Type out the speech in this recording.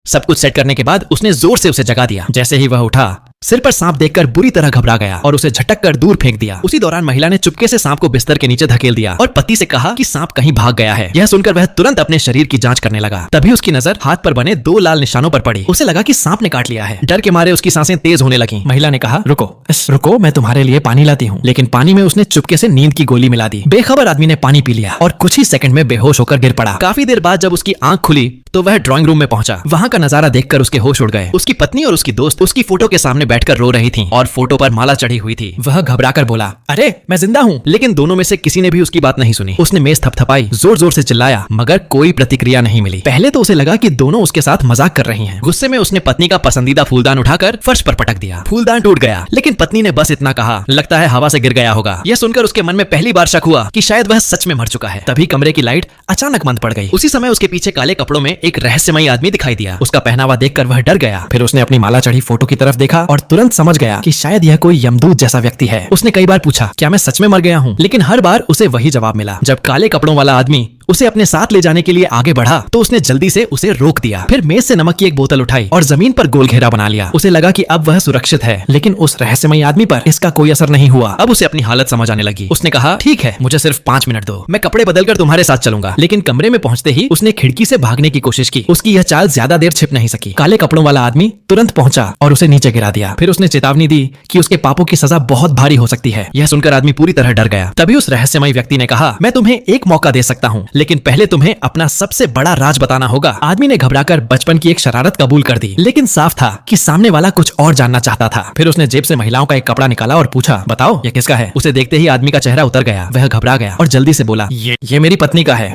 सब कुछ सेट करने के बाद उसने जोर से उसे जगा दिया। जैसे ही वह उठा, सिर पर सांप देखकर बुरी तरह घबरा गया और उसे झटक कर दूर फेंक दिया। उसी दौरान महिला ने चुपके से सांप को बिस्तर के नीचे धकेल दिया और पति से कहा कि सांप कहीं भाग गया है। यह सुनकर वह तुरंत अपने शरीर की जांच करने लगा। तभी उसकी नजर हाथ पर बने 2 लाल निशानों पर पड़ी। उसे लगा कि सांप ने काट लिया है। डर के मारे उसकी सांसें तेज होने लगी। महिला ने कहा, रुको, मैं तुम्हारे लिए पानी लाती हूँ। लेकिन पानी में उसने चुपके से नींद की गोली मिला दी। बेखबर आदमी ने पानी पी लिया और कुछ ही सेकंड में बेहोश होकर गिर पड़ा। काफी देर बाद जब उसकी आंख खुली तो वह ड्राइंग रूम में पहुंचा। वहां का नजारा देखकर उसके होश उड़ गए। उसकी पत्नी और उसकी दोस्त उसकी फोटो के सामने बैठकर रो रही थीं और फोटो पर माला चढ़ी हुई थी। वह घबराकर बोला, अरे मैं जिंदा हूँ। लेकिन दोनों में से किसी ने भी उसकी बात नहीं सुनी। उसने मेज थपथपाई, जोर जोर से चिल्लाया, मगर कोई प्रतिक्रिया नहीं मिली। पहले तो उसे लगा कि दोनों उसके साथ मजाक कर रही हैं। गुस्से में उसने पत्नी का पसंदीदा फूलदान उठाकर फर्श पर पटक दिया। फूलदान टूट गया, लेकिन पत्नी ने बस इतना कहा, लगता है हवा से गिर गया होगा। यह सुनकर उसके मन में पहली बार शक हुआ कि शायद वह सच में मर चुका है। तभी कमरे की लाइट अचानक बंद पड़ गई। उसी समय उसके पीछे काले कपड़ों में एक रहस्यमयी आदमी दिखाई दिया। उसका पहनावा देखकर वह डर गया। फिर उसने अपनी माला चढ़ी फोटो की तरफ देखा और तुरंत समझ गया कि शायद यह कोई यमदूत जैसा व्यक्ति है। उसने कई बार पूछा, क्या मैं सच में मर गया हूँ? लेकिन हर बार उसे वही जवाब मिला। जब काले कपड़ों वाला आदमी उसे अपने साथ ले जाने के लिए आगे बढ़ा तो उसने जल्दी से उसे रोक दिया। फिर मेज से नमक की एक बोतल उठाई और जमीन पर गोल घेरा बना लिया। उसे लगा कि अब वह सुरक्षित है, लेकिन उस रहस्यमयी आदमी पर इसका कोई असर नहीं हुआ। अब उसे अपनी हालत समझ आने लगी। उसने कहा, ठीक है, मुझे सिर्फ 5 मिनट दो, मैं कपड़े बदलकर तुम्हारे साथ चलूंगा। लेकिन कमरे में पहुंचते ही उसने खिड़की से भागने की कोशिश की। उसकी यह चाल ज्यादा देर छिप नहीं सकी। काले कपड़ों वाला आदमी तुरंत पहुंचा और उसे नीचे गिरा दिया। फिर उसने चेतावनी दी कि उसके पापों की सजा बहुत भारी हो सकती है। यह सुनकर आदमी पूरी तरह डर गया। तभी उस रहस्यमयी व्यक्ति ने कहा, मैं तुम्हें एक मौका दे सकता हूँ, लेकिन पहले तुम्हें अपना सबसे बड़ा राज बताना होगा। आदमी ने घबराकर बचपन की एक शरारत कबूल कर दी, लेकिन साफ था कि सामने वाला कुछ और जानना चाहता था। फिर उसने जेब से महिलाओं का एक कपड़ा निकाला और पूछा, बताओ ये किसका है? उसे देखते ही आदमी का चेहरा उतर गया। वह घबरा गया और जल्दी से बोला, ये मेरी पत्नी का है।